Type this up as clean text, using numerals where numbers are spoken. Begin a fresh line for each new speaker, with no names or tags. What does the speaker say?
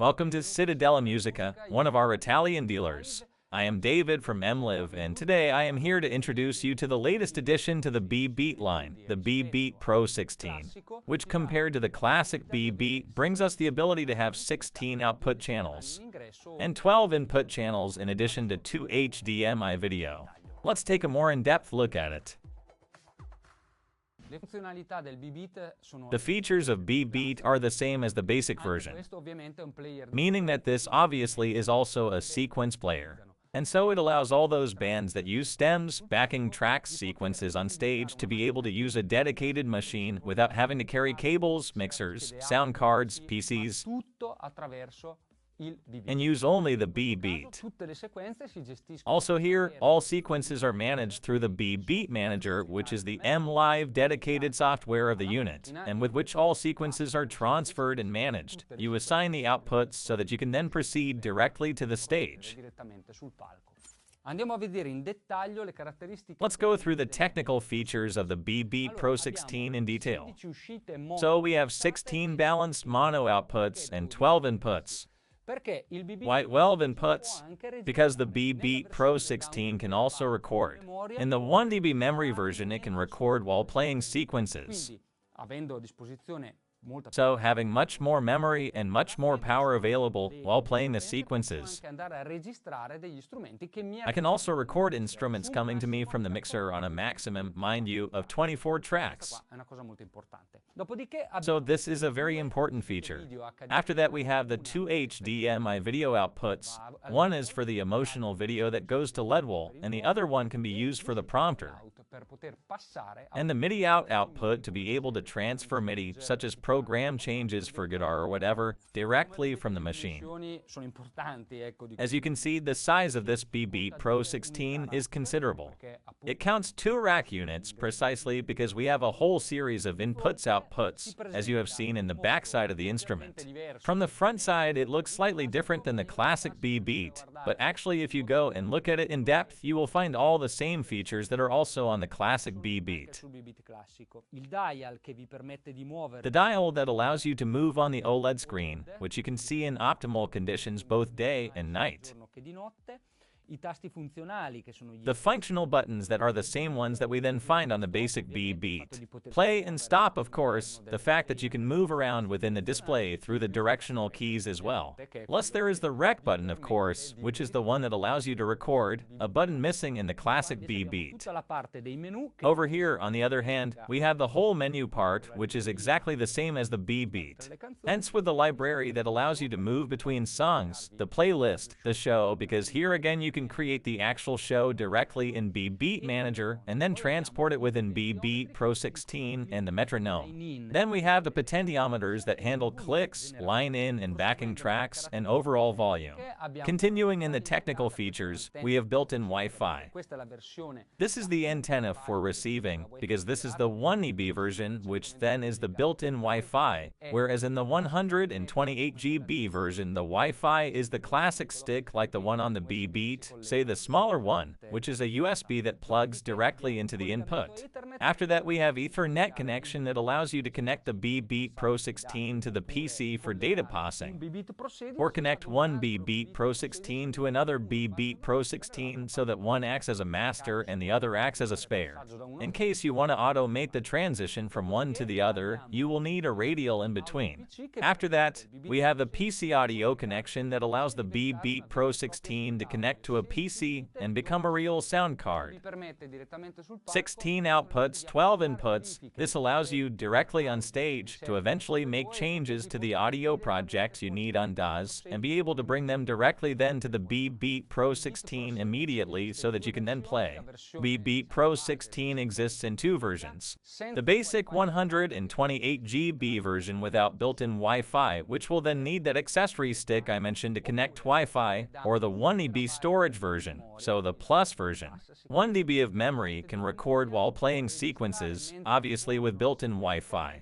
Welcome to Citadella Musica, one of our Italian dealers. I am David from MLive, and today I am here to introduce you to the latest addition to the B.Beat line, the B.Beat PRO16, which compared to the classic B.Beat brings us the ability to have 16 output channels and 12 input channels in addition to 2 HDMI video. Let's take a more in-depth look at it. The features of B.Beat are the same as the basic version, meaning that this obviously is also a sequence player. And so it allows all those bands that use stems, backing tracks, sequences on stage to be able to use a dedicated machine without having to carry cables, mixers, sound cards, PCs, and use only the B.Beat. Also here, all sequences are managed through the B.Beat Manager, which is the MLive dedicated software of the unit, and with which all sequences are transferred and managed. You assign the outputs so that you can then proceed directly to the stage. Let's go through the technical features of the B.Beat PRO16 in detail. So we have 16 balanced mono outputs and 12 inputs. Why 12 inputs? Because the B.Beat PRO16 can also record. In the 1 dB memory version, it can record while playing sequences. So having much more memory and much more power available while playing the sequences. I can also record instruments coming to me from the mixer on a maximum, mind you, of 24 tracks. So this is a very important feature. After that, we have the 2 HDMI video outputs. One is for the emotional video that goes to Leadwell, and the other one can be used for the prompter. And the MIDI output to be able to transfer MIDI, such as program changes for guitar or whatever, directly from the machine. As you can see, the size of this B.Beat PRO16 is considerable. It counts 2 rack units precisely because we have a whole series of inputs-outputs, as you have seen in the backside of the instrument. From the front side, it looks slightly different than the classic B.Beat, but actually if you go and look at it in depth, you will find all the same features that are also on the classic B.Beat. The dial that allows you to move on the OLED screen, which you can see in optimal conditions both day and night. The functional buttons that are the same ones that we then find on the basic B.Beat. Play and stop, of course, the fact that you can move around within the display through the directional keys as well. Plus there is the rec button, of course, which is the one that allows you to record, a button missing in the classic B.Beat. Over here, on the other hand, we have the whole menu part, which is exactly the same as the B.Beat. Hence with the library that allows you to move between songs, the playlist, the show, because here again you can create the actual show directly in B.Beat Manager and then transport it within B.Beat PRO16 and the metronome. Then we have the potentiometers that handle clicks, line in and backing tracks, and overall volume. Continuing in the technical features, we have built-in Wi-Fi. This is the antenna for receiving, because this is the 1 dB version, which then is the built-in Wi-Fi, whereas in the 128 GB version, the Wi-Fi is the classic stick like the one on the B.Beat, say the smaller one, which is a USB that plugs directly into the input. After that, we have Ethernet connection that allows you to connect the B.Beat PRO16 to the PC for data passing, or connect one B.Beat PRO16 to another B.Beat PRO16 so that one acts as a master and the other acts as a spare. In case you want to automate the transition from one to the other, you will need a radial in between. After that, we have the PC audio connection that allows the B.Beat PRO16 to connect to a PC and become a real sound card. 16 outputs, 12 inputs. This allows you directly on stage to eventually make changes to the audio projects you need on DAWs and be able to bring them directly then to the B.Beat PRO16 immediately so that you can then play. B.Beat PRO16 exists in 2 versions. The basic 128 GB version without built-in Wi-Fi, which will then need that accessory stick I mentioned to connect Wi-Fi, or the 1 dB storage version, so the Plus version. 1 dB of memory can record while playing sequences, obviously with built-in Wi-Fi.